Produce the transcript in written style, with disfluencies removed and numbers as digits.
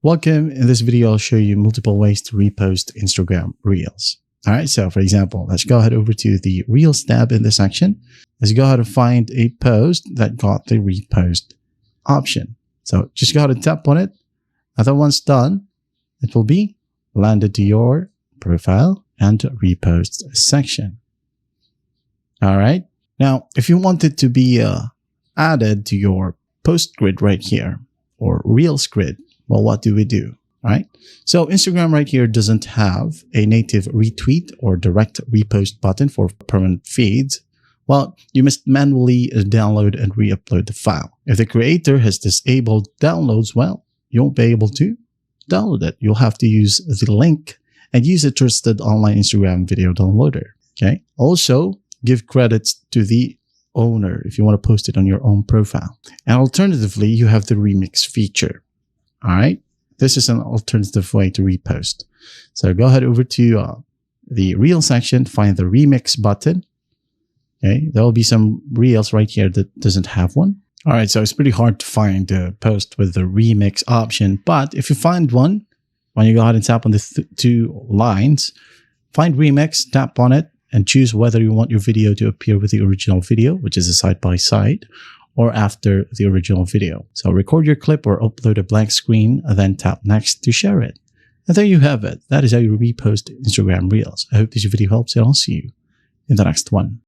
Welcome. In this video, I'll show you multiple ways to repost Instagram Reels. All right, so for example, let's go ahead over to the Reels tab in this section. Let's go ahead and find a post that got the repost option. So just go ahead and tap on it. And then once done, it will be landed to your profile and repost section. All right. Now, if you want it to be added to your post grid right here or Reels grid, well, what do we do? All right. So Instagram right here doesn't have a native retweet or direct repost button for permanent feeds. Well, you must manually download and re-upload the file. If the creator has disabled downloads, well, you won't be able to download it. You'll have to use the link and use a trusted online Instagram video downloader. Okay. Also, give credits to the owner if you want to post it on your own profile. And alternatively, you have the remix feature. All right. This is an alternative way to repost. So go ahead over to the Reel section, find the remix button. Okay. There will be some Reels right here that doesn't have one. All right. So it's pretty hard to find a post with the remix option. But if you find one, when you go ahead and tap on the two lines, find remix, tap on it, and choose whether you want your video to appear with the original video, which is a side-by-side, or after the original video. So record your clip or upload a blank screen, and then tap next to share it. And there you have it. That is how you repost Instagram Reels. I hope this video helps, and I'll see you in the next one.